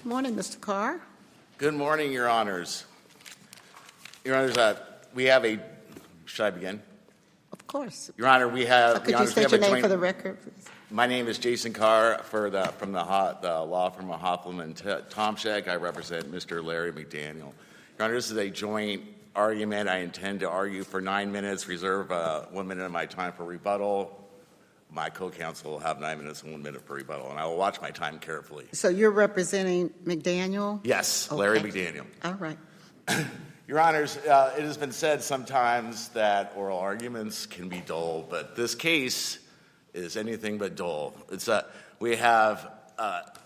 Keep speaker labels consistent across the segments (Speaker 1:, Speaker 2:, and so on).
Speaker 1: Morning, Mr. Carr.
Speaker 2: Good morning, Your Honors. Your Honors, we have a. Should I begin?
Speaker 1: Of course.
Speaker 2: Your Honor, we have.
Speaker 1: Could you state your name for the record, please?
Speaker 2: My name is Jason Carr from the law firm of Hoffman and Tomczyk. I represent Mr. Larry McDaniel. Your Honor, this is a joint argument. I intend to argue for 9 minutes, reserve 1 minute of my time for rebuttal. My co-counsel will have 9 minutes and 1 minute for rebuttal, and I will watch my time carefully.
Speaker 1: So you're representing McDaniel?
Speaker 2: Yes,
Speaker 1: Okay.
Speaker 2: Larry McDaniel.
Speaker 1: All right.
Speaker 2: Your Honors, it has been said sometimes that oral arguments can be dull, but this case is anything but dull. We have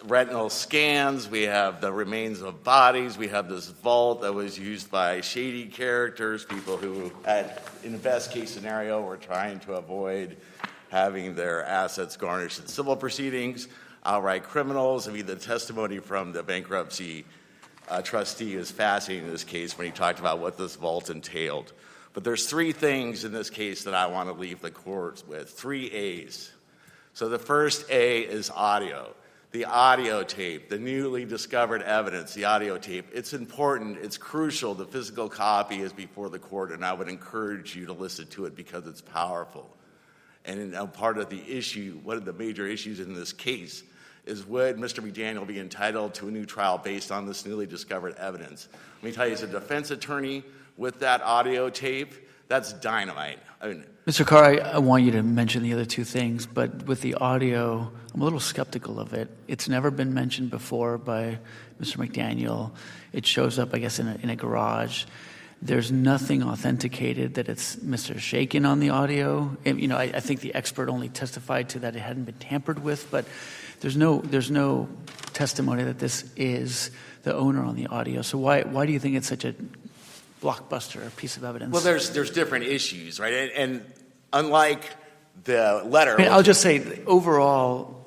Speaker 2: retinal scans, we have the remains of bodies, we have this vault that was used by shady characters, people who, in the best case scenario, were trying to avoid having their assets garnished in civil proceedings, outright criminals. I mean, the testimony from the bankruptcy trustee is fascinating in this case when he talked about what this vault entailed. But there's three things in this case that I want to leave the courts with, 3 A's. So the first A is audio. The audio tape, the newly discovered evidence, the audio tape. It's important, it's crucial. The physical copy is before the court, and I would encourage you to listen to it because it's powerful. And part of the issue, one of the major issues in this case, is would Mr. McDaniel be entitled to a new trial based on this newly discovered evidence? Let me tell you, as a defense attorney with that audio tape, that's dynamite. I mean,
Speaker 3: Mr. Carr, I want you to mention the other two things, but with the audio, I'm a little skeptical of it. It's never been mentioned before by Mr. McDaniel. It shows up, I guess, in a garage. There's nothing authenticated that it's Mr. Shaken on the audio. And, I think the expert only testified to that it hadn't been tampered with, but there's no testimony that this is the owner on the audio. So why do you think it's such a blockbuster piece of evidence?
Speaker 2: Well, there's different issues, right? And unlike the letter,
Speaker 3: I'll just say overall,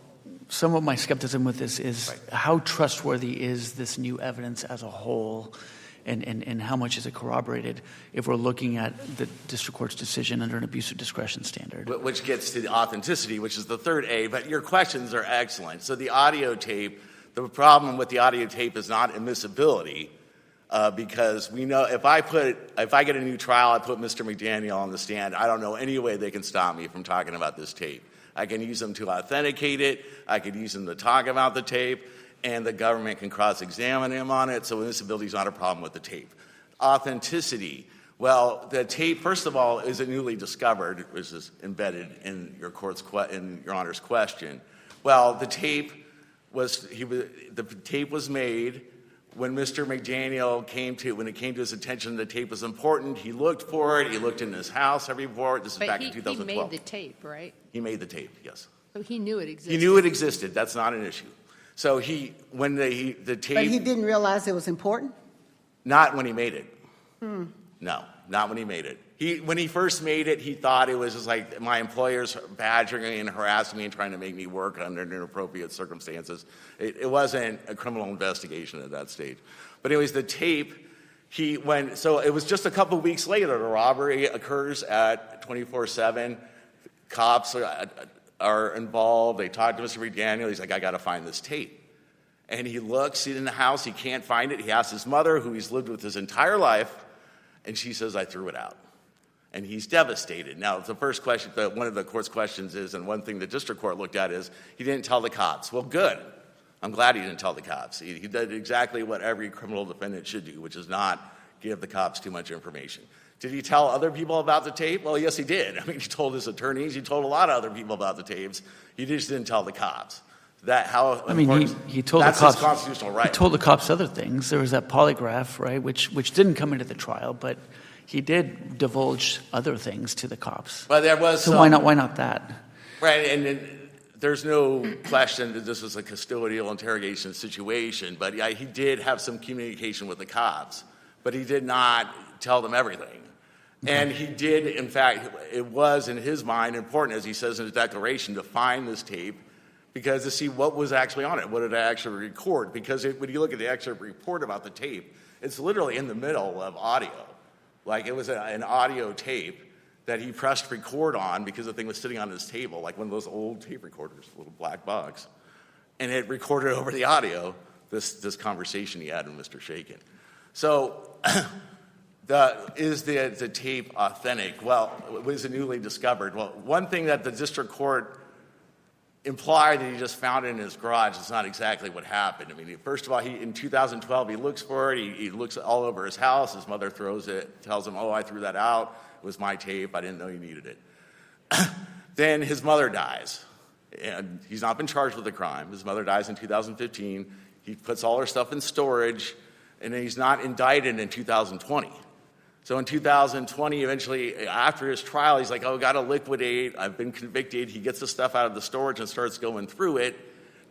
Speaker 3: some of my skepticism with this is how trustworthy is this new evidence as a whole? And how much is it corroborated if we're looking at the district court's decision under an abuse of discretion standard?
Speaker 2: Which gets to the authenticity, which is the third A, but your questions are excellent. So the audio tape, the problem with the audio tape is not admissibility, because we know if I get a new trial, I put Mr. McDaniel on the stand, I don't know any way they can stop me from talking about this tape. I can use them to authenticate it, I could use them to talk about the tape, and the government can cross-examine him on it, so admissibility is not a problem with the tape. Authenticity. Well, the tape, first of all, is newly discovered, which is embedded in your Honor's question. Well, the tape was made when Mr. McDaniel when it came to his attention the tape was important. He looked for it. He looked in his house every report. This is back in 2012.
Speaker 4: He made the tape, right?
Speaker 2: He made the tape, yes.
Speaker 4: So he knew it existed.
Speaker 2: He knew it existed. That's not an issue. So when the tape...
Speaker 1: But he didn't realize it was important?
Speaker 2: Not when he made it. No, not when he made it. When he first made it, he thought it was just like my employer's badgering me and harassing me and trying to make me work under inappropriate circumstances. It wasn't a criminal investigation at that stage. But anyways, the tape, so it was just a couple of weeks later, the robbery occurs at 24/7. Cops are involved. They talk to Mr. McDaniel. He's like, I got to find this tape. And he looks in the house. He can't find it. He asks his mother, who he's lived with his entire life, and she says, I threw it out. And he's devastated. Now, the first question, one of the court's questions is, and one thing the district court looked at is, he didn't tell the cops. Well, good. I'm glad he didn't tell the cops. He did exactly what every criminal defendant should do, which is not give the cops too much information. Did he tell other people about the tape? Well, yes, he did. I mean, he told his attorneys. He told a lot of other people about the tapes. He just didn't tell the cops.
Speaker 3: He told
Speaker 2: that's
Speaker 3: the cops,
Speaker 2: his constitutional right.
Speaker 3: He told the cops other things. There was that polygraph, right, which didn't come into the trial, but he did divulge other things to the cops.
Speaker 2: But there was
Speaker 3: so why not that?
Speaker 2: Right, and there's no question that this was a custodial interrogation situation, but yeah, he did have some communication with the cops, but he did not tell them everything. And he did, in fact, it was in his mind important, as he says in his declaration, to find this tape because to see what was actually on it, what did it actually record. Because when you look at the actual report about the tape, it's literally in the middle of audio. Like it was an audio tape that he pressed record on because the thing was sitting on his table, like one of those old tape recorders, a little black box. And it recorded over the audio this conversation he had with Mr. Shakin. So is the tape authentic? Well, was it newly discovered? Well, one thing that the district court implied that he just found it in his garage is not exactly what happened. I mean, first of all, in 2012, he looks for it. He looks all over his house. His mother throws it, tells him, "Oh, I threw that out. It was my tape. I didn't know you needed it." Then his mother dies, and he's not been charged with a crime. His mother dies in 2015. He puts all her stuff in storage, and then he's not indicted in 2020. So in 2020, eventually, after his trial, he's like, "Oh, got to liquidate. I've been convicted." He gets the stuff out of the storage and starts going through it,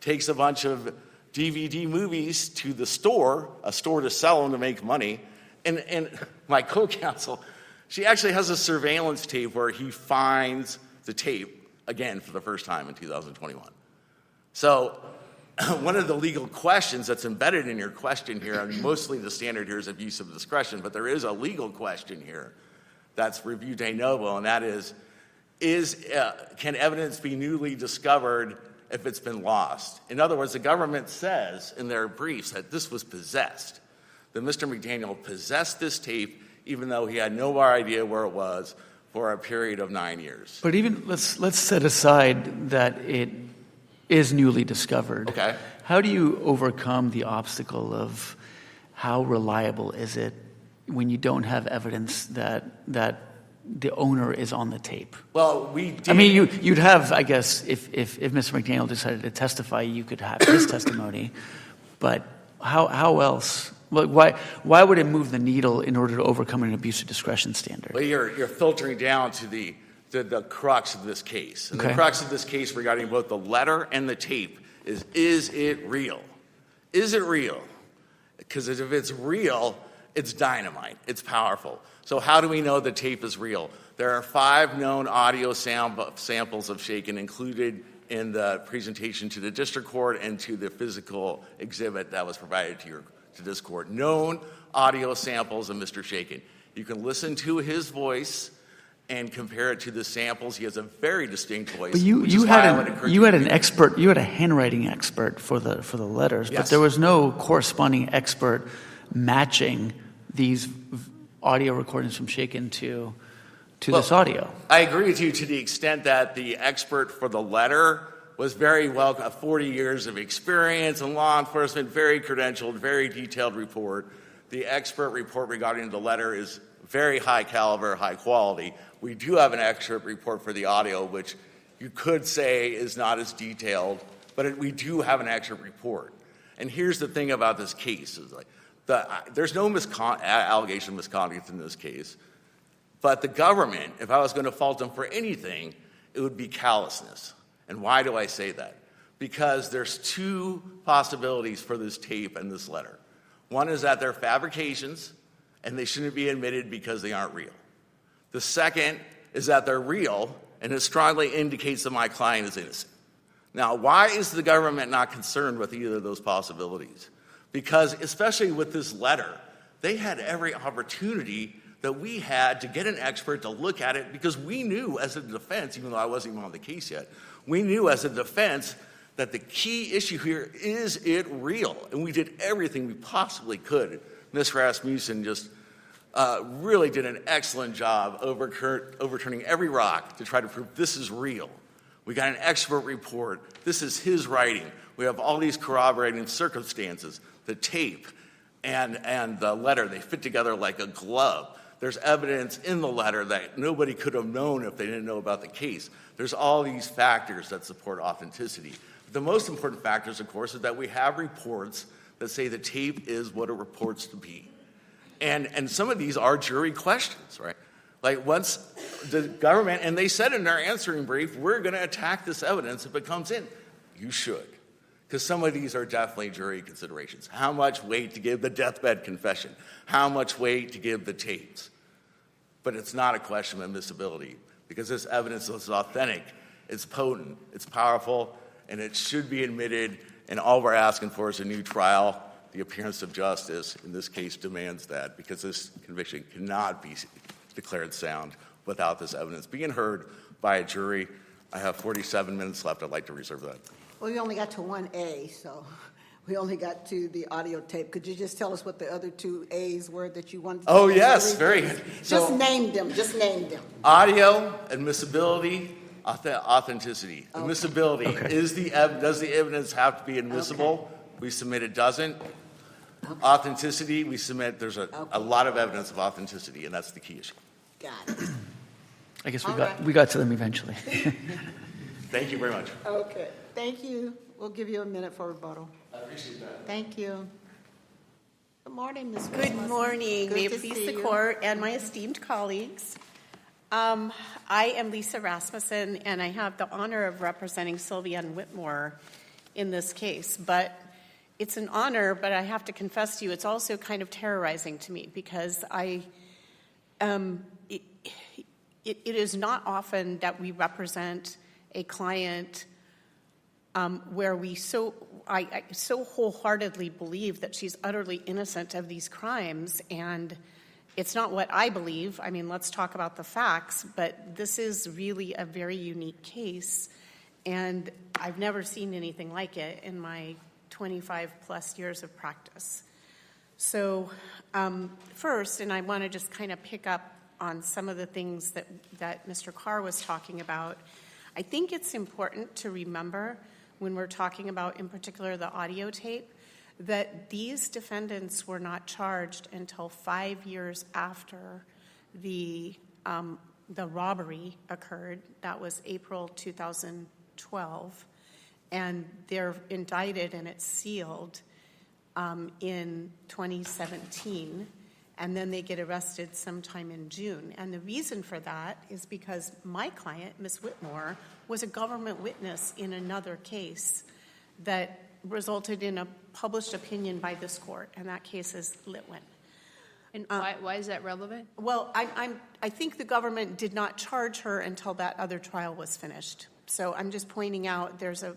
Speaker 2: takes a bunch of DVD movies to the store, a store to sell them to make money. And my co-counsel, she actually has a surveillance tape where he finds the tape again for the first time in 2021. So one of the legal questions that's embedded in your question here, and mostly the standard here is abuse of discretion, but there is a legal question here that's reviewed de novo, and that is can evidence be newly discovered if it's been lost? In other words, the government says in their briefs that this was possessed, that Mr. McDaniel possessed this tape even though he had no idea where it was for a period of 9 years.
Speaker 3: But even let's set aside that it is newly discovered.
Speaker 2: Okay.
Speaker 3: How do you overcome the obstacle of how reliable is it when you don't have evidence that the owner is on the tape?
Speaker 2: Well, we did.
Speaker 3: I mean, you'd have, I guess, if Mr. McDaniel decided to testify, you could have his testimony. But how else? Like, why would it move the needle in order to overcome an abuse of discretion standard?
Speaker 2: Well, you're filtering down to the crux of this case. And
Speaker 3: Okay.
Speaker 2: the crux of this case regarding both the letter and the tape is it real? Is it real? Because if it's real, it's dynamite. It's powerful. So how do we know the tape is real? There are 5 known audio samples of Shakin included in the presentation to the district court and to the physical exhibit that was provided to this court. Known audio samples of Mr. Shakin. You can listen to his voice and compare it to the samples. He has a very distinct voice.
Speaker 3: But you had an expert. You had a handwriting expert for the letters,
Speaker 2: Yes.
Speaker 3: but there was no corresponding expert matching these audio recordings from Shakin to this audio.
Speaker 2: I agree with you to the extent that the expert for the letter was very well, 40 years of experience in law enforcement, very credentialed, very detailed report. The expert report regarding the letter is very high caliber, high quality. We do have an expert report for the audio, which you could say is not as detailed, but we do have an expert report. And here's the thing about this case. Is like there's no allegation of misconduct in this case, but the government, if I was going to fault them for anything, it would be callousness. And why do I say that? Because there's 2 possibilities for this tape and this letter. One is that they're fabrications, and they shouldn't be admitted because they aren't real. The second is that they're real, and it strongly indicates that my client is innocent. Now, why is the government not concerned with either of those possibilities? Because, especially with this letter, they had every opportunity that we had to get an expert to look at it, because we knew as a defense, even though I wasn't even on the case yet, we knew as a defense that the key issue here is it real, and we did everything we possibly could. Ms. Rasmussen just really did an excellent job overturning every rock to try to prove this is real. We got an expert report. This is his writing. We have all these corroborating circumstances, the tape and the letter. They fit together like a glove. There's evidence in the letter that nobody could have known if they didn't know about the case. There's all these factors that support authenticity. The most important factors, of course, is that we have reports that say the tape is what it reports to be. And some of these are jury questions, right? Like once the government, and they said in their answering brief, we're going to attack this evidence if it comes in. You should. Because some of these are definitely jury considerations. How much weight to give the deathbed confession? How much weight to give the tapes? But it's not a question of admissibility, because this evidence is authentic, it's potent, it's powerful, and it should be admitted, and all we're asking for is a new trial. The appearance of justice in this case demands that, because this conviction cannot be declared sound without this evidence being heard by a jury. I have 47 minutes left. I'd like to reserve that.
Speaker 1: Well, you only got to 1A, so We only got to the audio tape. Could you just tell us what the other two A's were that you wanted to
Speaker 2: Oh,
Speaker 1: read?
Speaker 2: yes, very good.
Speaker 1: Just
Speaker 2: So,
Speaker 1: name them. Just name them.
Speaker 2: audio, admissibility, authenticity. Admissibility, does the evidence have to be admissible? We submit it doesn't. Authenticity, we submit there's a lot of evidence of authenticity, and that's the key issue.
Speaker 1: Got it.
Speaker 3: I guess
Speaker 1: All right.
Speaker 3: we got to them eventually.
Speaker 2: Thank you very much.
Speaker 1: Okay. Thank you. We'll give you a minute for rebuttal.
Speaker 2: I appreciate that.
Speaker 1: Thank you. Good morning, Ms.
Speaker 5: Good
Speaker 1: Rasmussen.
Speaker 5: morning.
Speaker 1: Good
Speaker 5: May
Speaker 1: to
Speaker 5: it please
Speaker 1: see
Speaker 5: the
Speaker 1: you.
Speaker 5: court and my esteemed colleagues. I am Lisa Rasmussen, and I have the honor of representing Sylviane Whitmore in this case. But it's an honor, but I have to confess to you, it's also kind of terrorizing to me because it is not often that we represent a client where I so wholeheartedly believe that she's utterly innocent of these crimes, and it's not what I believe. I mean, let's talk about the facts, but this is really a very unique case, and I've never seen anything like it in my 25-plus years of practice. So first, and I want to just kind of pick up on some of the things that Mr. Carr was talking about, I think it's important to remember when we're talking about, in particular, the audio tape, that these defendants were not charged until 5 years after the robbery occurred. That was April 2012. And they're indicted and it's sealed in 2017. And then they get arrested sometime in June. And the reason for that is because my client, Ms. Whitmore, was a government witness in another case that resulted in a published opinion by this court, and that case is Litwin.
Speaker 4: And why is that relevant?
Speaker 5: Well, I think the government did not charge her until that other trial was finished. So I'm just pointing out there's a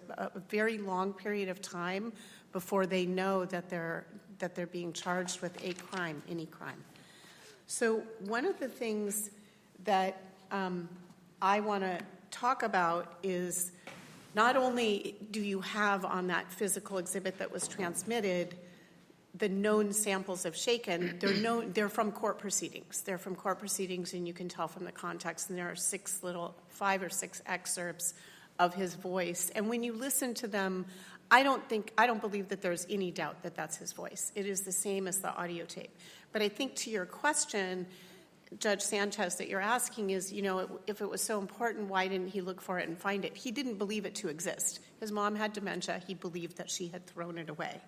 Speaker 5: very long period of time before they know that they're being charged with a crime, any crime. So one of the things that I want to talk about is not only do you have on that physical exhibit that was transmitted the known samples of shaken, they're from court proceedings. They're from court proceedings, and you can tell from the context, and there are 5 or 6 excerpts of his voice. And when you listen to them, I don't believe that there's any doubt that that's his voice. It is the same as the audio tape. But I think to your question, Judge Sanchez, that you're asking is, if it was so important, why didn't he look for it and find it? He didn't believe it to exist. His mom had dementia. He believed that she had thrown it away.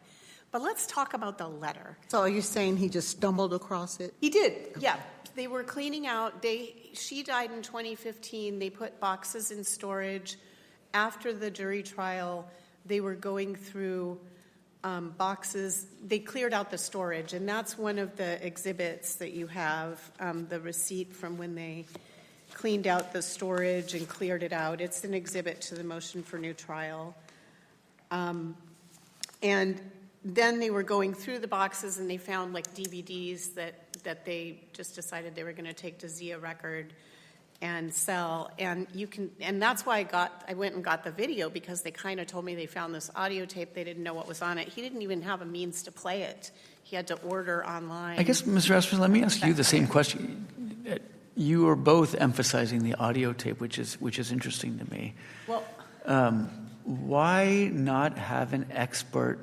Speaker 5: But let's talk about the letter.
Speaker 1: So are you saying he just stumbled across it?
Speaker 5: He did, yeah. They were cleaning out. She died in 2015. They put boxes in storage. After the jury trial, they were going through boxes. They cleared out the storage, and that's one of the exhibits that you have, the receipt from when they cleaned out the storage and cleared it out. It's an exhibit to the motion for new trial. And then they were going through the boxes, and they found like DVDs that they just decided they were going to take to Zia Record and sell. And that's why I went and got the video, because they kind of told me they found this audio tape. They didn't know what was on it. He didn't even have a means to play it. He had to order online.
Speaker 3: I guess, Mr. Rasmussen, let me ask you the same question. You are both emphasizing the audio tape, which is interesting to me.
Speaker 5: Well,
Speaker 3: why not have an expert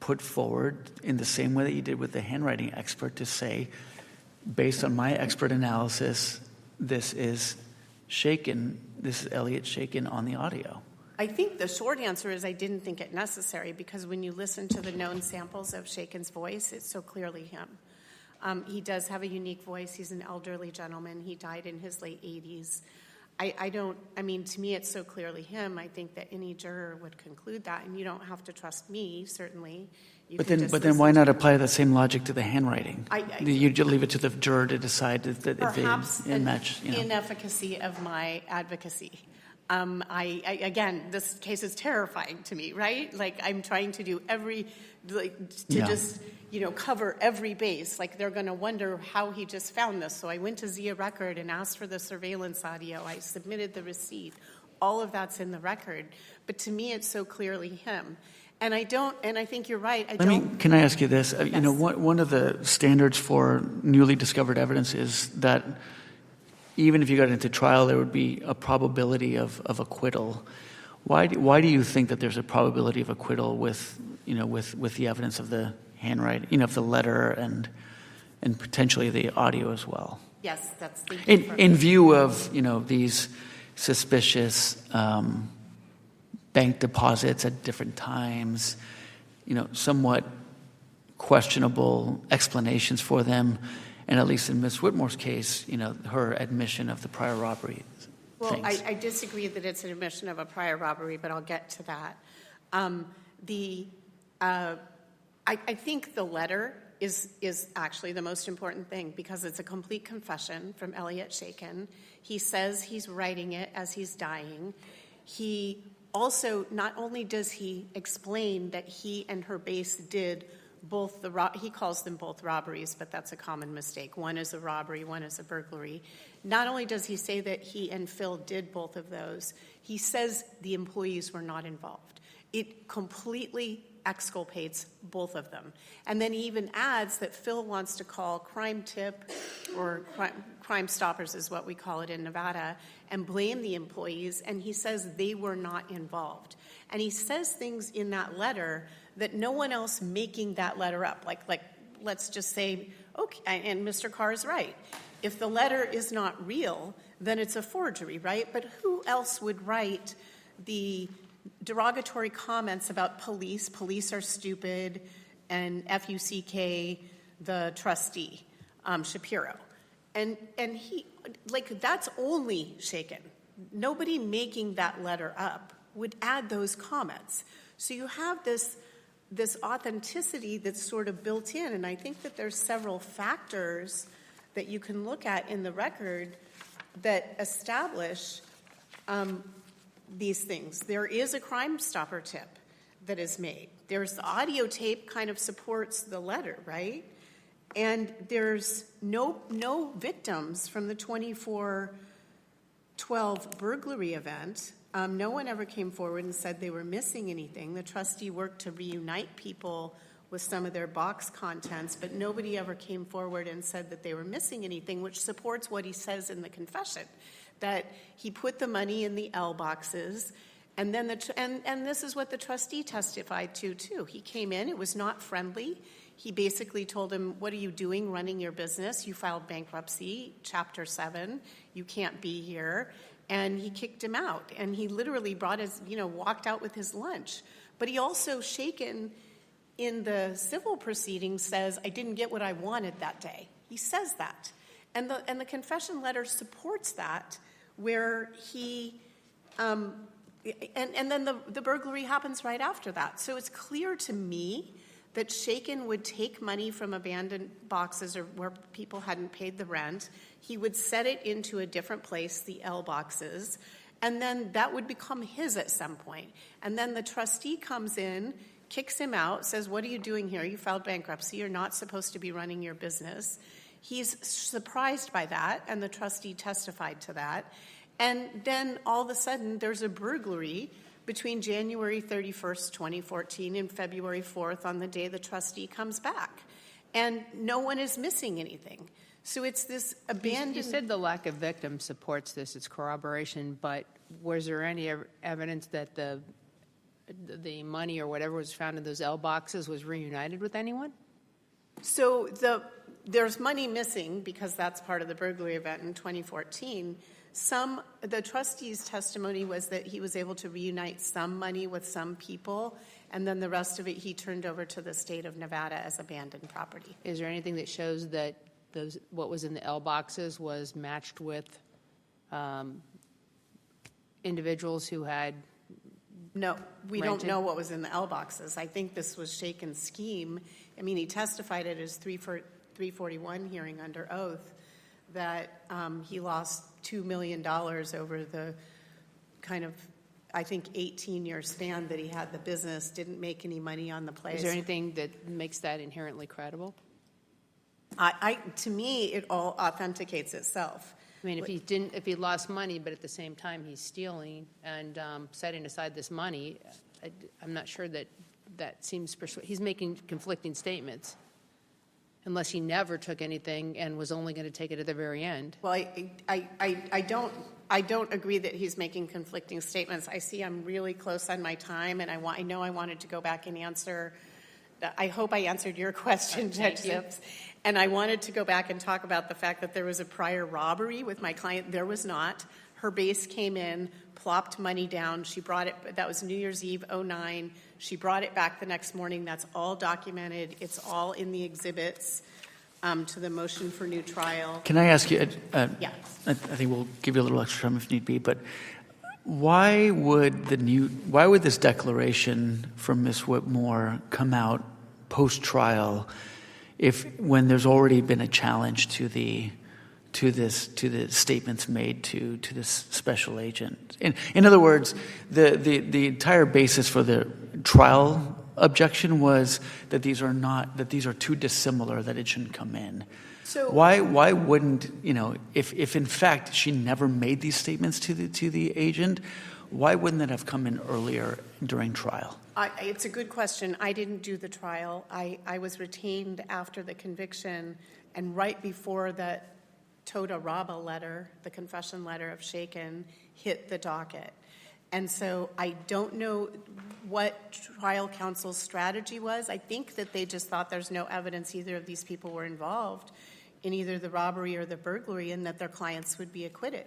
Speaker 3: put forward in the same way that you did with the handwriting expert to say, based on my expert analysis, this is shaken, this is Elliot shaken on the audio?
Speaker 5: I think the short answer is I didn't think it necessary, because when you listen to the known samples of Shaken's voice, it's so clearly him. He does have a unique voice. He's an elderly gentleman. He died in his late 80s. To me, it's so clearly him. I think that any juror would conclude that, and you don't have to trust me, certainly.
Speaker 3: But then why not apply the same logic to the handwriting? You leave it to the juror to decide that if
Speaker 5: perhaps
Speaker 3: they match.
Speaker 5: Inefficacy of my advocacy. Again, this case is terrifying to me, right? Like, I'm trying to do cover every base. Like, they're going to wonder how he just found this. So I went to Zia Record and asked for the surveillance audio. I submitted the receipt. All of that's in the record. But to me, it's so clearly him. And I think you're right.
Speaker 3: Can I ask you this? You know, one of the standards for newly discovered evidence is that even if you got into trial, there would be a probability of acquittal. Why do you think that there's a probability of acquittal with the evidence of the handwriting, of the letter and potentially the audio as well?
Speaker 5: Yes, that's the
Speaker 3: in view of these suspicious bank deposits at different times, somewhat questionable explanations for them, and at least in Ms. Whitmore's case, her admission of the prior robbery.
Speaker 5: Well, I disagree that it's an admission of a prior robbery, but I'll get to that. I think the letter is actually the most important thing because it's a complete confession from Elliot Shaken. He says he's writing it as he's dying. He also, not only does he explain that he and her base did both he calls them both robberies, but that's a common mistake. One is a robbery, one is a burglary. Not only does he say that he and Phil did both of those, he says the employees were not involved. It completely exculpates both of them. And then he even adds that Phil wants to call Crime Tip, or Crime Stoppers is what we call it in Nevada, and blame the employees, and he says they were not involved. And he says things in that letter that no one else making that letter up, like let's just say, okay, and Mr. Carr is right. If the letter is not real, then it's a forgery, right? But who else would write the derogatory comments about police? Police are stupid, and FUCK, the trustee, Shapiro. And he, that's only Shaken. Nobody making that letter up would add those comments. So you have this authenticity that's sort of built in, and I think that there's several factors that you can look at in the record that establish these things. There is a Crime Stopper tip that is made. There's the audio tape kind of supports the letter, right? And there's no victims from the 2412 burglary event. No one ever came forward and said they were missing anything. The trustee worked to reunite people with some of their box contents, but nobody ever came forward and said that they were missing anything, which supports what he says in the confession, that he put the money in the L boxes, and then and this is what the trustee testified to, too. He came in. It was not friendly. He basically told him, what are you doing running your business? You filed bankruptcy, Chapter 7. You can't be here. And he kicked him out. And he literally walked out with his lunch. But he also, Shaken, in the civil proceedings, says, I didn't get what I wanted that day. He says that. And the confession letter supports that, where he, and then the burglary happens right after that. So it's clear to me that Shaken would take money from abandoned boxes or where people hadn't paid the rent. He would set it into a different place, the L boxes, and then that would become his at some point. And then the trustee comes in, kicks him out, says, what are you doing here? You filed bankruptcy. You're not supposed to be running your business. He's surprised by that, and the trustee testified to that. And then all of a sudden, there's a burglary between January 31st, 2014 and February 4th on the day the trustee comes back. And no one is missing anything. So it's this abandoned...
Speaker 4: You said the lack of victims supports this. It's corroboration, but was there any evidence that the money or whatever was found in those L boxes was reunited with anyone?
Speaker 5: So there's money missing because that's part of the burglary event in 2014. The trustee's testimony was that he was able to reunite some money with some people, and then the rest of it he turned over to the state of Nevada as abandoned property.
Speaker 4: Is there anything that shows that what was in the L boxes was matched with individials who had...
Speaker 5: No, we don't know what was in the L boxes. I think this was Shaken's scheme. I mean, he testified at his 341 hearing under oath that he lost $2 million over the kind of, I think, 18-year span that he had the business, didn't make any money on the place.
Speaker 4: Is there anything that makes that inherently credible?
Speaker 5: To me, it all authenticates itself.
Speaker 4: I mean, if he lost money, but at the same time he's stealing and setting aside this money, I'm not sure that that seems he's making conflicting statements, unless he never took anything and was only going to take it at the very end.
Speaker 5: Well, I don't agree that he's making conflicting statements. I see I'm really close on my time, and I know I wanted to go back and answer. I hope I answered your question, Judge Zips. And I wanted to go back and talk about the fact that there was a prior robbery with my client. There was not. Her base came in, plopped money down. She brought it, that was New Year's Eve, 2009. She brought it back the next morning. That's all documented. It's all in the exhibits to the motion for new trial.
Speaker 3: Can I ask you,
Speaker 5: Yes.
Speaker 3: I think we'll give you a little extra time if need be, but why would this declaration from Ms. Whitmore come out post-trial when there's already been a challenge to the statements made to this special agent? In other words, the entire basis for the trial objection was that these are too dissimilar, that it shouldn't come in.
Speaker 5: So
Speaker 3: why wouldn't, if in fact she never made these statements to the agent, why wouldn't that have come in earlier during trial?
Speaker 5: It's a good question. I didn't do the trial. I was retained after the conviction and right before that Toda Raba letter, the confession letter of Shaken, hit the docket. And so I don't know what trial counsel's strategy was. I think that they just thought there's no evidence either of these people were involved in either the robbery or the burglary and that their clients would be acquitted.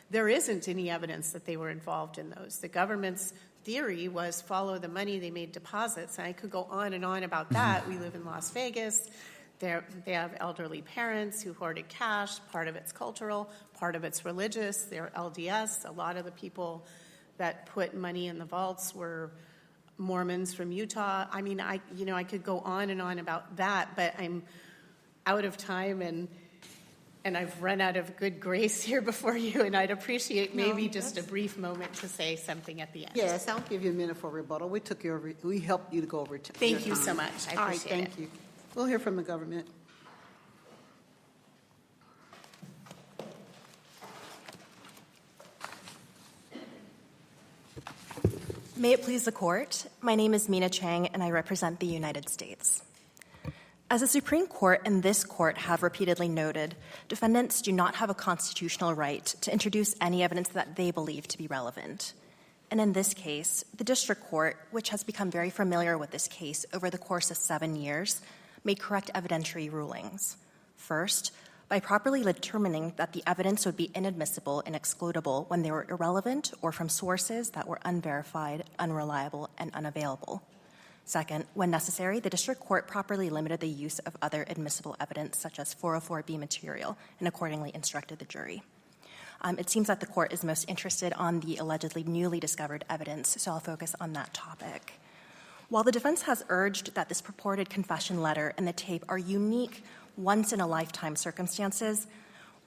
Speaker 5: There isn't any evidence that they were involved in those. The government's theory was follow the money, they made deposits. And I could go on and on about that. We live in Las Vegas. They have elderly parents who hoarded cash. Part of it's cultural, part of it's religious. They're LDS. A lot of the people that put money in the vaults were Mormons from Utah. I mean, I could go on and on about that, but I'm out of time and I've run out of good grace here before you, and I'd appreciate maybe just a brief moment to say something at the end.
Speaker 1: Yes, I'll give you a minute for rebuttal. We helped you to go over time.
Speaker 5: Thank you so much. I
Speaker 1: All right,
Speaker 5: appreciate it.
Speaker 1: thank you. We'll hear from the government.
Speaker 6: May it please the Court, my name is Mina Chang and I represent the United States. As the Supreme Court and this Court have repeatedly noted, defendants do not have a constitutional right to introduce any evidence that they believe to be relevant. And in this case, the District Court, which has become very familiar with this case over the course of 7 years, made correct evidentiary rulings. First, by properly determining that the evidence would be inadmissible and excludable when they were irrelevant or from sources that were unverified, unreliable, and unavailable. Second, when necessary, the District Court properly limited the use of other admissible evidence, such as 404B material, and accordingly instructed the jury. It seems that the Court is most interested on the allegedly newly discovered evidence, so I'll focus on that topic. While the defense has urged that this purported confession letter and the tape are unique, once-in-a-lifetime circumstances,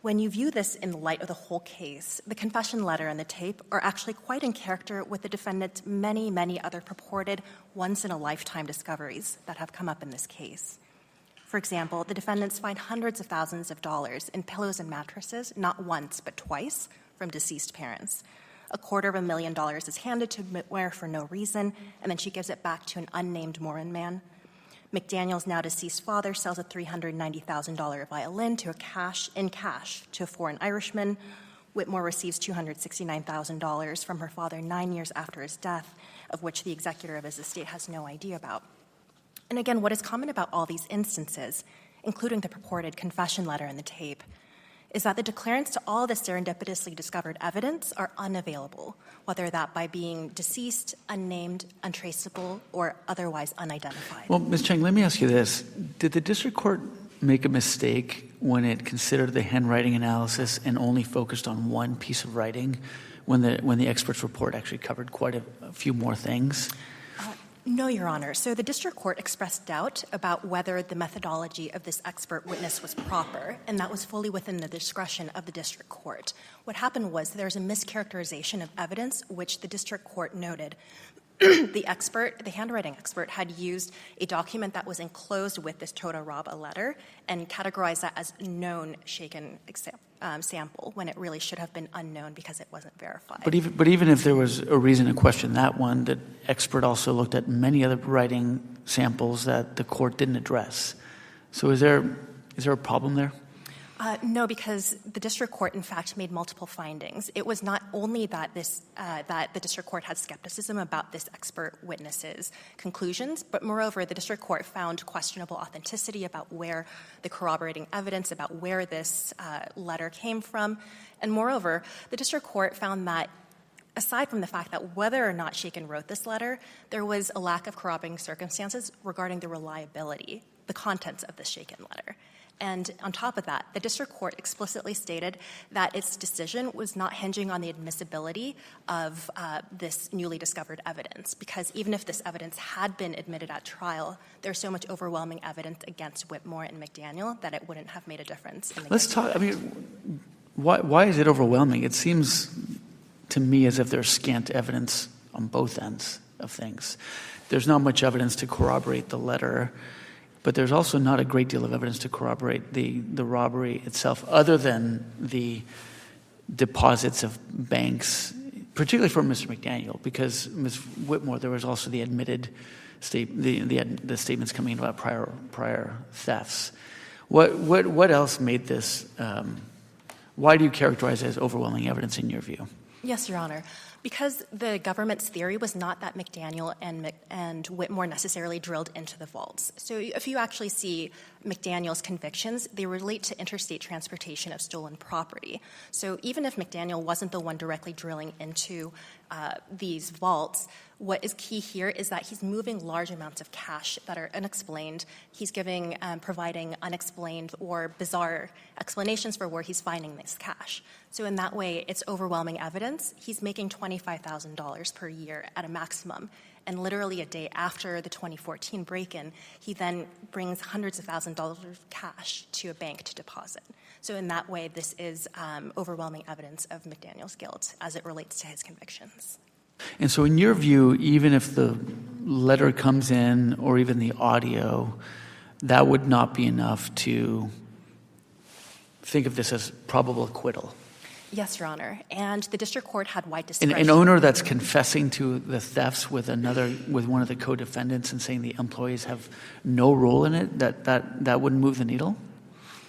Speaker 6: when you view this in light of the whole case, the confession letter and the tape are actually quite in character with the defendant's many, many other purported once-in-a-lifetime discoveries that have come up in this case. For example, the defendants find hundreds of thousands of dollars in pillows and mattresses, not once but twice, from deceased parents. $250,000 is handed to Whitmore for no reason, and then she gives it back to an unnamed Morin man. McDaniel's now deceased father sells a $390,000 violin in cash to a foreign Irishman. Whitmore receives $269,000 from her father 9 years after his death, of which the executor of his estate has no idea about. And again, what is common about all these instances, including the purported confession letter and the tape, is that the declarants to all this serendipitously discovered evidence are unavailable, whether that by being deceased, unnamed, untraceable, or otherwise unidentified.
Speaker 3: Well, Ms. Chang, let me ask you this. Did the district court make a mistake when it considered the handwriting analysis and only focused on one piece of writing when the expert's report actually covered quite a few more things?
Speaker 6: No, Your Honor. So the district court expressed doubt about whether the methodology of this expert witness was proper, and that was fully within the discretion of the district court. What happened was there was a mischaracterization of evidence, which the district court noted the handwriting expert, had used a document that was enclosed with this Tota Raba letter and categorized that as known shaken sample when it really should have been unknown because it wasn't verified.
Speaker 3: But even if there was a reason to question that one, the expert also looked at many other writing samples that the court didn't address. So is there a problem there?
Speaker 6: No, because the district court, in fact, made multiple findings. It was not only that that the district court had skepticism about this expert witness's conclusions, but moreover, the district court found questionable authenticity about where the corroborating evidence about where this letter came from. And moreover, the district court found that aside from the fact that whether or not Shaken wrote this letter, there was a lack of corroborating circumstances regarding the reliability, the contents of the Shaken letter. And on top of that, the district court explicitly stated that its decision was not hinging on the admissibility of this newly discovered evidence, because even if this evidence had been admitted at trial, there's so much overwhelming evidence against Whitmore and McDaniel that it wouldn't have made a difference.
Speaker 3: Let's talk. I mean, why is it overwhelming? It seems to me as if there's scant evidence on both ends of things. There's not much evidence to corroborate the letter, but there's also not a great deal of evidence to corroborate the robbery itself, other than the deposits of banks, particularly for Mr. McDaniel, because Ms. Whitmore, there was also the admitted the statements coming in about prior thefts. What else made this? Why do you characterize it as overwhelming evidence in your view?
Speaker 6: Yes, Your Honor. Because the government's theory was not that McDaniel and Whitmore necessarily drilled into the vaults. So if you actually see McDaniel's convictions, they relate to interstate transportation of stolen property. So even if McDaniel wasn't the one directly drilling into these vaults, what is key here is that he's moving large amounts of cash that are unexplained. He's providing unexplained or bizarre explanations for where he's finding this cash. So in that way, it's overwhelming evidence. He's making $25,000 per year at a maximum. And literally a day after the 2014 break-in, he then brings hundreds of thousands of dollars of cash to a bank to deposit. So in that way, this is overwhelming evidence of McDaniel's guilt as it relates to his convictions.
Speaker 3: And so in your view, even if the letter comes in or even the audio, that would not be enough to think of this as probable acquittal?
Speaker 6: Yes, Your Honor. And the district court had wide discretion.
Speaker 3: An owner that's confessing to the thefts with one of the co-defendants and saying the employees have no role in it, that wouldn't move the needle?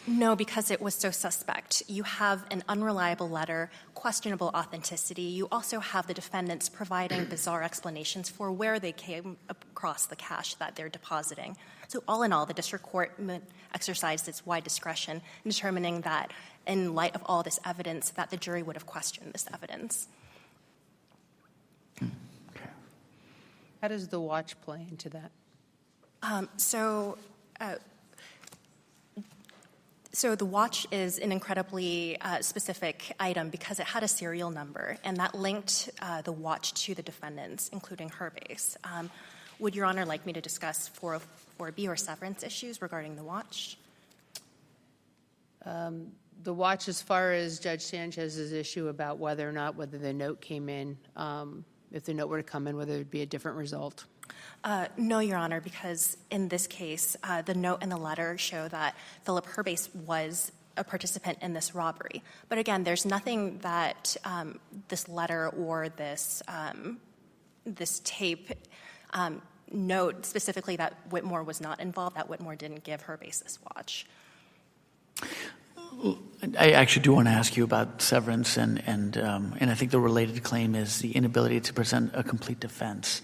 Speaker 6: No, because it was so suspect. You have an unreliable letter, questionable authenticity. You also have the defendants providing bizarre explanations for where they came across the cash that they're depositing. So all in all, the district court exercised its wide discretion in determining that in light of all this evidence, that the jury would have questioned this evidence.
Speaker 3: Okay.
Speaker 4: How does the watch play into that?
Speaker 6: So the watch is an incredibly specific item because it had a serial number, and that linked the watch to the defendants, including her base. Would Your Honor like me to discuss 404B or severance issues regarding the watch?
Speaker 4: The watch, as far as Judge Sanchez's issue about whether the note came in, if the note were to come in, whether it would be a different result?
Speaker 6: No, Your Honor, because in this case, the note and the letter show that Philip Herbase was a participant in this robbery. But again, there's nothing that this letter or this tape note specifically that Whitmore was not involved, that Whitmore didn't give Herbase this watch.
Speaker 3: I actually do want to ask you about severance, and I think the related claim is the inability to present a complete defense.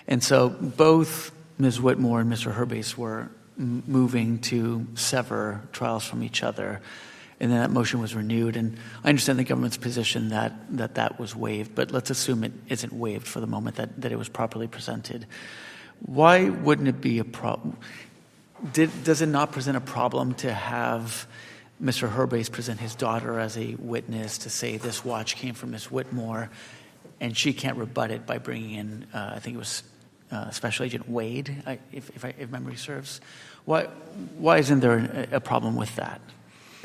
Speaker 3: And so both Ms. Whitmore and Mr. Herbase were moving to sever trials from each other, and then that motion was renewed. And I understand the government's position that was waived, but let's assume it isn't waived for the moment, that it was properly presented. Why wouldn't it be a problem? Does it not present a problem to have Mr. Herbase present his daughter as a witness to say this watch came from Ms. Whitmore, and she can't rebut it by bringing in, I think it was Special Agent Wade, if memory serves? Why isn't there a problem with that?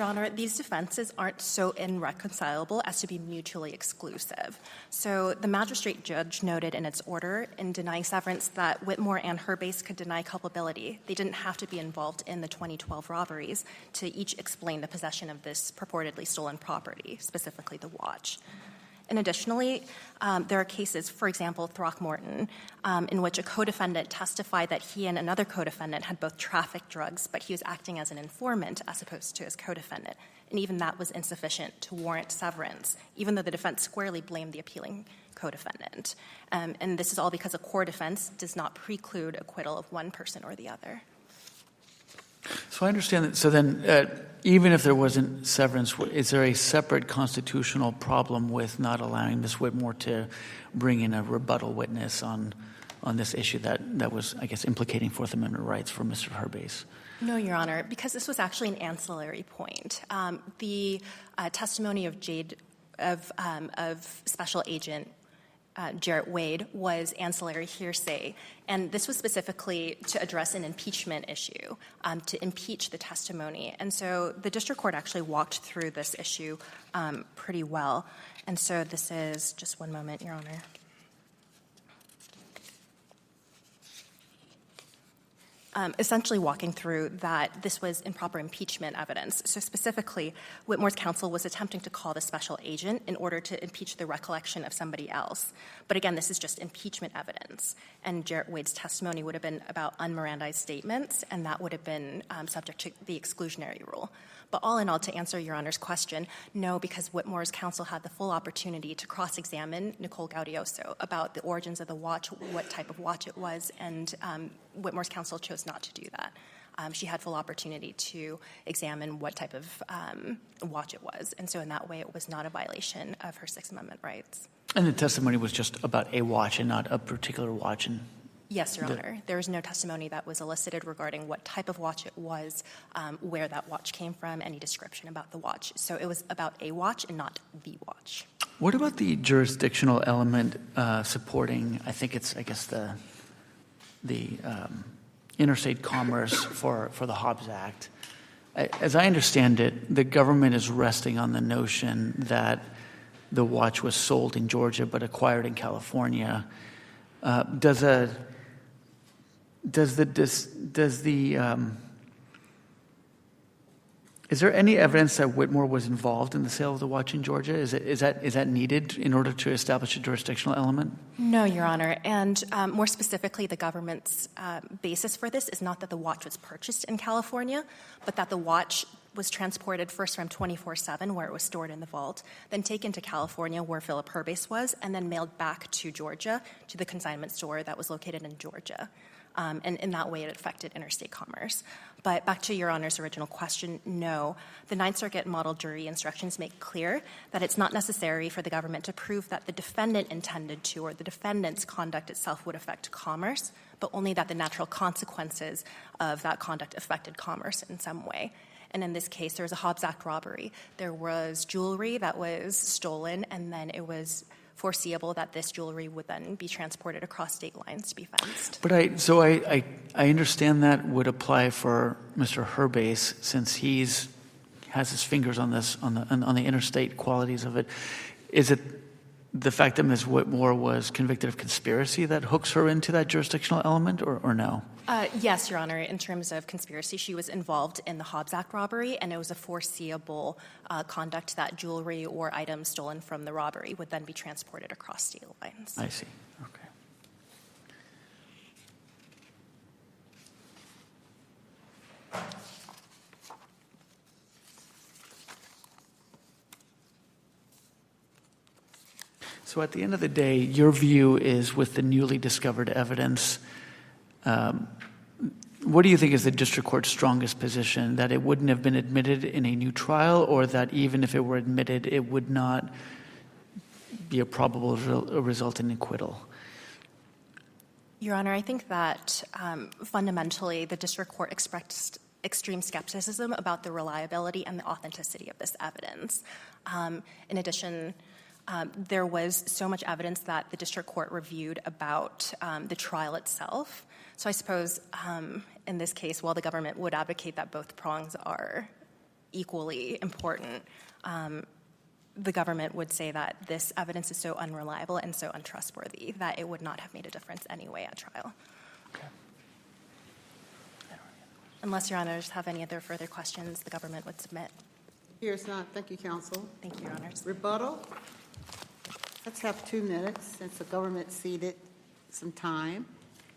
Speaker 6: Your Honor, these defenses aren't so irreconcilable as to be mutually exclusive. So the magistrate judge noted in its order in denying severance that Whitmore and Herbase could deny culpability. They didn't have to be involved in the 2012 robberies to each explain the possession of this purportedly stolen property, specifically the watch. And additionally, there are cases, for example, Throckmorton, in which a co-defendant testified that he and another co-defendant had both trafficked drugs, but he was acting as an informant as opposed to his co-defendant. And even that was insufficient to warrant severance, even though the defense squarely blamed the appealing co-defendant. And this is all because a core defense does not preclude acquittal of one person or the other.
Speaker 3: So I understand that. So then, even if there wasn't severance, is there a separate constitutional problem with not allowing Ms. Whitmore to bring in a rebuttal witness on this issue that was, I guess, implicating Fourth Amendment rights for Mr. Herbase?
Speaker 6: No, Your Honor, because this was actually an ancillary point. The testimony of Special Agent Jarrett Wade was ancillary hearsay, and this was specifically to address an impeachment issue, to impeach the testimony. And so the district court actually walked through this issue pretty well. And so this is, just one moment, Your Honor. Essentially walking through that this was improper impeachment evidence. So specifically, Whitmore's counsel was attempting to call the special agent in order to impeach the recollection of somebody else. But again, this is just impeachment evidence. And Jarrett Wade's testimony would have been about un-Mirandized statements, and that would have been subject to the exclusionary rule. But all in all, to answer Your Honor's question, no, because Whitmore's counsel had the full opportunity to cross-examine Nicole Gaudioso about the origins of the watch, what type of watch it was, and Whitmore's counsel chose not to do that. She had full opportunity to examine what type of watch it was. And so in that way, it was not a violation of her Sixth Amendment rights.
Speaker 3: And the testimony was just about a watch and not a particular watch?
Speaker 6: Yes, Your Honor. There was no testimony that was elicited regarding what type of watch it was, where that watch came from, any description about the watch. So it was about a watch and not the watch.
Speaker 3: What about the jurisdictional element supporting, I guess the interstate commerce for the Hobbs Act? As I understand it, the government is resting on the notion that the watch was sold in Georgia but acquired in California. Is there any evidence that Whitmore was involved in the sale of the watch in Georgia? Is that needed in order to establish a jurisdictional element?
Speaker 6: No, Your Honor. And more specifically, the government's basis for this is not that the watch was purchased in California, but that the watch was transported first from 24/7, where it was stored in the vault, then taken to California, where Philip Herbase was, and then mailed back to Georgia, to the consignment store that was located in Georgia. And in that way, it affected interstate commerce. But back to Your Honor's original question, no. The Ninth Circuit model jury instructions make clear that it's not necessary for the government to prove that the defendant intended to or the defendant's conduct itself would affect commerce, but only that the natural consequences of that conduct affected commerce in some way. And in this case, there was a Hobbs Act robbery. There was jewelry that was stolen, and then it was foreseeable that this jewelry would then be transported across state lines to be fenced.
Speaker 3: But I understand that would apply for Mr. Herbase, since has his fingers on this on the interstate qualities of it. Is it the fact that Ms. Whitmore was convicted of conspiracy that hooks her into that jurisdictional element, or no?
Speaker 6: Yes, Your Honor. In terms of conspiracy, she was involved in the Hobbs Act robbery, and it was a foreseeable conduct that jewelry or items stolen from the robbery would then be transported across state lines.
Speaker 3: I see. Okay. So at the end of the day, your view is, with the newly discovered evidence, what do you think is the district court's strongest position? That it wouldn't have been admitted in a new trial, or that even if it were admitted, it would not be a probable result in acquittal?
Speaker 6: Your Honor, I think that fundamentally the district court expressed extreme skepticism about the reliability and the authenticity of this evidence. In addition, there was so much evidence that the district court reviewed about the trial itself. So I suppose in this case, while the government would advocate that both prongs are equally important, the government would say that this evidence is so unreliable and so untrustworthy that it would not have made a difference anyway at trial.
Speaker 3: Okay.
Speaker 6: Unless Your Honors have any other further questions, the government would submit.
Speaker 1: Here's not. Thank you, counsel.
Speaker 6: Thank you, Your Honors.
Speaker 1: Rebuttal? Let's have 2 minutes since the government ceded some time.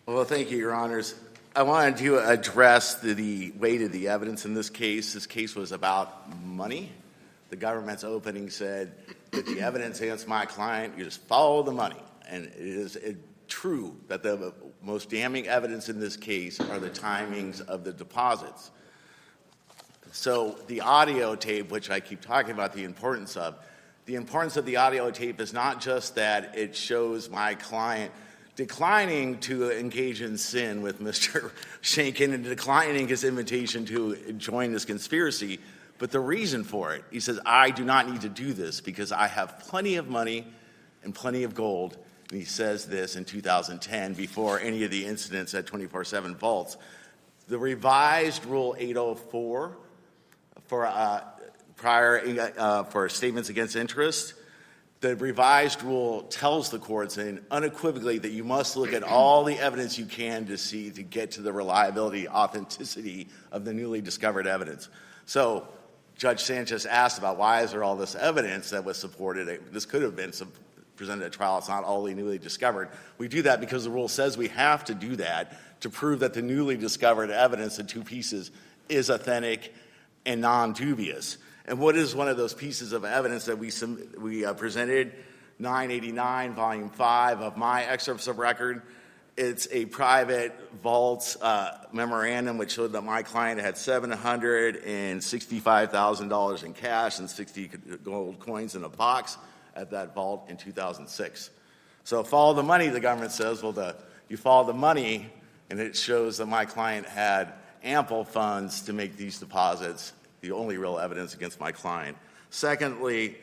Speaker 2: Well, thank you, Your Honors. I wanted to address the weight of the evidence in this case. This case was about money. The government's opening said that the evidence against my client, you just follow the money. And it is true that the most damning evidence in this case are the timings of the deposits. So the audio tape, which I keep talking about the importance of the audio tape is not just that it shows my client declining to engage in sin with Mr. Shankin and declining his invitation to join this conspiracy, but the reason for it. He says, I do not need to do this because I have plenty of money and plenty of gold. And he says this in 2010 before any of the incidents at 24/7 vaults. The revised Rule 804 for statements against interest, the revised rule tells the courts unequivocally that you must look at all the evidence you can to get to the reliability, authenticity of the newly discovered evidence. So Judge Sanchez asked about why is there all this evidence that was supported. This could have been presented at trial. It's not all newly discovered. We do that because the rule says we have to do that to prove that the newly discovered evidence in 2 pieces is authentic and non-dubious. And what is one of those pieces of evidence that we presented? 989, Volume 5 of my excerpts of record. It's a private vault memorandum which showed that my client had $765,000 in cash and 60 gold coins in a box at that vault in 2006. So follow the money, the government says. Well, you follow the money, and it shows that my client had ample funds to make these deposits, the only real evidence against my client. Secondly,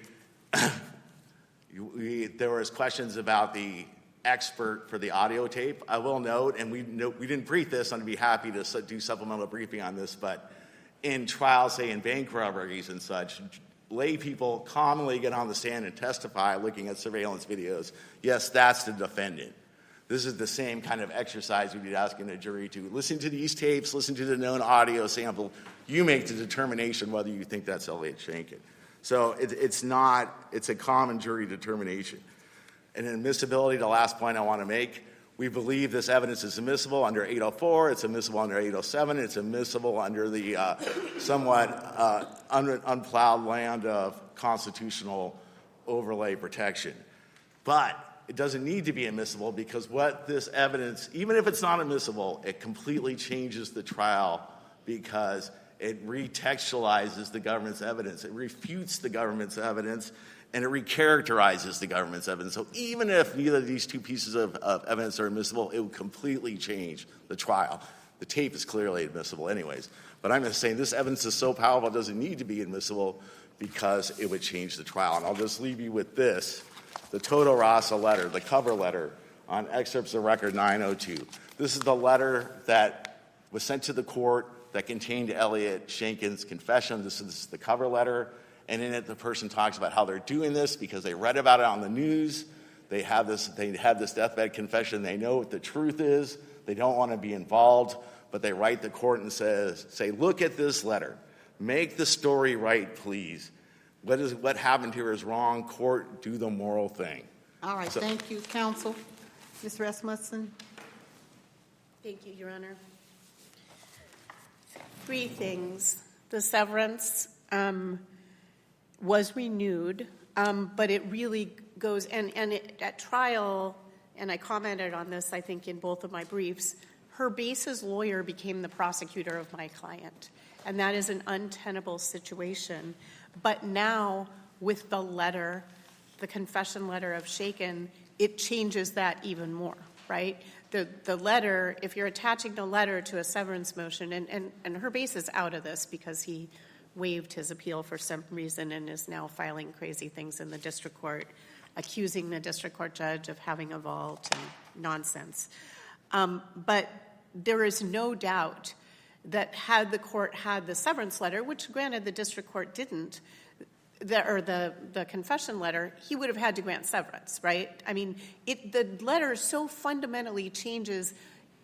Speaker 2: there was questions about the expert for the audio tape. I will note, and we didn't brief this, and I'd be happy to do supplemental briefing on this, but in trials, say in bank robberies and such, lay people commonly get on the stand and testify looking at surveillance videos. Yes, that's the defendant. This is the same kind of exercise we'd be asking a jury to listen to these tapes, listen to the known audio sample. You make the determination whether you think that's Elliot Shankin. So it's a common jury determination. And admissibility, the last point I want to make, we believe this evidence is admissible under 804, it's admissible under 807, it's admissible under the somewhat unplowed land of constitutional overlay protection. But it doesn't need to be admissible because what this evidence, even if it's not admissible, it completely changes the trial because it retextualizes the government's evidence. It refutes the government's evidence, and it recharacterizes the government's evidence. So even if neither of these 2 pieces of evidence are admissible, it would completely change the trial. The tape is clearly admissible anyways. But I'm just saying this evidence is so powerful it doesn't need to be admissible because it would change the trial. And I'll just leave you with this. The Toto Rasa letter, the cover letter on excerpts of record 902. This is the letter that was sent to the court that contained Elliot Shankin's confession. This is the cover letter. And in it, the person talks about how they're doing this because they read about it on the news. They have this deathbed confession. They know what the truth is. They don't want to be involved, but they write the court and say, look at this letter. Make the story right, please. What happened here is wrong. Court, do the moral thing.
Speaker 1: All right, thank you, counsel. Ms. Rasmussen?
Speaker 5: Thank you, Your Honor. 3 things. The severance was renewed, but it really goes, at trial, and I commented on this, I think, in both of my briefs, her base's lawyer became the prosecutor of my client, and that is an untenable situation. But now, with the letter, the confession letter of Shankin, it changes that even more, right? The letter, if you're attaching the letter to a severance motion, and her base is out of this because he waived his appeal for some reason and is now filing crazy things in the district court, accusing the district court judge of having a vault and nonsense. But there is no doubt that had the court had the severance letter, which granted the district court didn't, the confession letter, he would have had to grant severance, right? I mean, the letter so fundamentally changes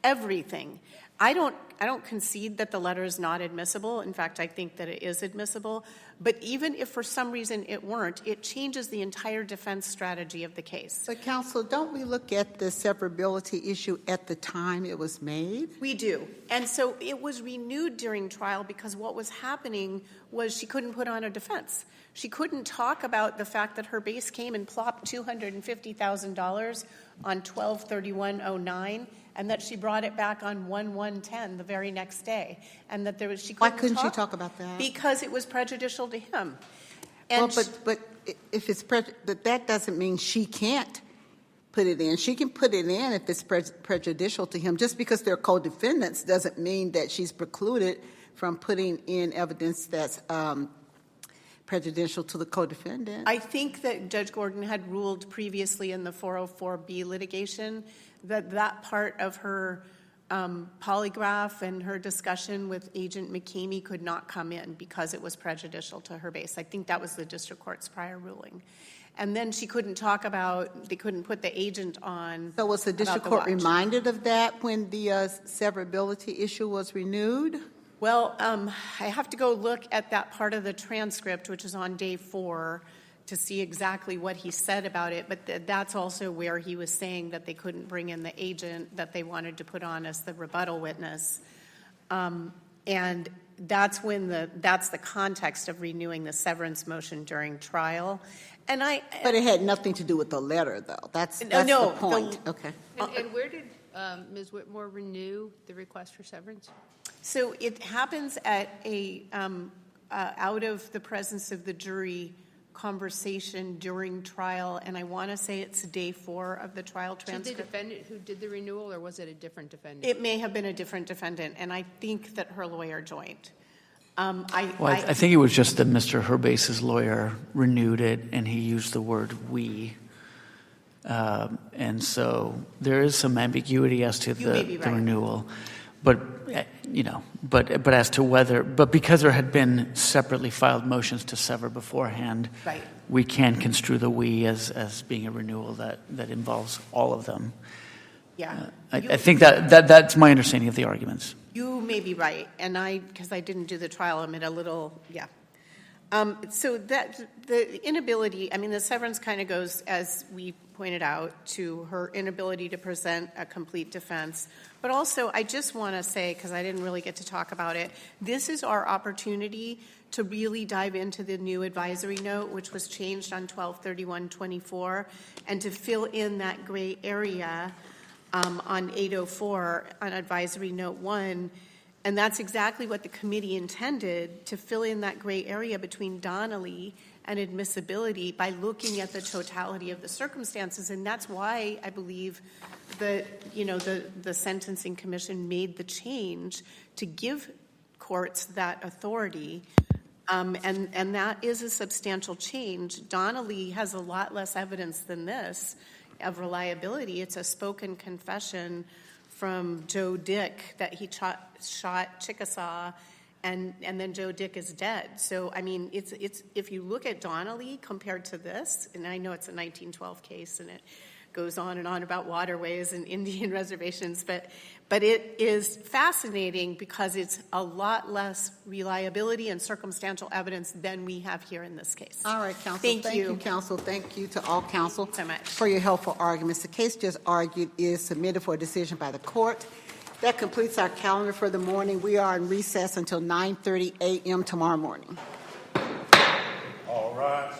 Speaker 5: everything. I don't concede that the letter is not admissible. In fact, I think that it is admissible. But even if for some reason it weren't, it changes the entire defense strategy of the case.
Speaker 1: But counsel, don't we look at the severability issue at the time it was made?
Speaker 5: We do. And so it was renewed during trial because what was happening was she couldn't put on a defense. She couldn't talk about the fact that her base came and plopped $250,000 on 12/31/09, and that she brought it back on 1/1/10 the very next day, and that she couldn't.
Speaker 1: Why couldn't she talk about that?
Speaker 5: Because it was prejudicial to him. And
Speaker 1: well, but if it's but that doesn't mean she can't put it in. She can put it in if it's prejudicial to him. Just because they're co-defendants doesn't mean that she's precluded from putting in evidence that's prejudicial to the co-defendant.
Speaker 5: I think that Judge Gordon had ruled previously in the 404B litigation that part of her polygraph and her discussion with Agent McCamey could not come in because it was prejudicial to her base. I think that was the district court's prior ruling. And then she couldn't talk about, they couldn't put the agent on.
Speaker 1: So was the district court reminded of that when the severability issue was renewed?
Speaker 5: Well, I have to go look at that part of the transcript, which is on day 4, to see exactly what he said about it. But that's also where he was saying that they couldn't bring in the agent that they wanted to put on as the rebuttal witness. And that's when that's the context of renewing the severance motion during trial. But
Speaker 1: it had nothing to do with the letter, though. That's
Speaker 5: no,
Speaker 1: the point. Okay.
Speaker 4: And where did Ms. Whitmore renew the request for severance?
Speaker 5: So it happens at out of the presence of the jury conversation during trial, and I want to say it's day 4 of the trial transcript.
Speaker 4: To the defendant who did the renewal, or was it a different defendant?
Speaker 5: It may have been a different defendant, and I think that her lawyer joined.
Speaker 3: I think it was just that Mr. Herbase's lawyer renewed it, and he used the word "we." And so there is some ambiguity as to the renewal. But, but as to whether, but because there had been separately filed motions to sever beforehand,
Speaker 5: right,
Speaker 3: we can construe the "we" as being a renewal that involves all of them.
Speaker 5: Yeah.
Speaker 3: I think that's my understanding of the arguments.
Speaker 5: You may be right, and because I didn't do the trial, I'm at a little, yeah. So that the inability, I mean, the severance kind of goes, as we pointed out, to her inability to present a complete defense. But also, I just want to say, because I didn't really get to talk about it, this is our opportunity to really dive into the new advisory note, which was changed on 12/31/24, and to fill in that gray area on 804 on advisory note 1. And that's exactly what the committee intended, to fill in that gray area between Donnelly and admissibility by looking at the totality of the circumstances. And that's why I believe that, the Sentencing Commission made the change to give courts that authority. And that is a substantial change. Donnelly has a lot less evidence than this of reliability. It's a spoken confession from Joe Dick that he shot Chickasaw, and then Joe Dick is dead. So, I mean, it's if you look at Donnelly compared to this, and I know it's a 1912 case, and it goes on and on about waterways and Indian reservations, but it is fascinating because it's a lot less reliability and circumstantial evidence than we have here in this case.
Speaker 1: All right, counsel.
Speaker 5: Thank you,
Speaker 1: counsel. Thank you to all counsel
Speaker 5: so much
Speaker 1: for your helpful arguments. The case just argued is submitted for a decision by the court. That completes our calendar for the morning. We are in recess until 9:30 a.m. tomorrow morning.
Speaker 7: All right.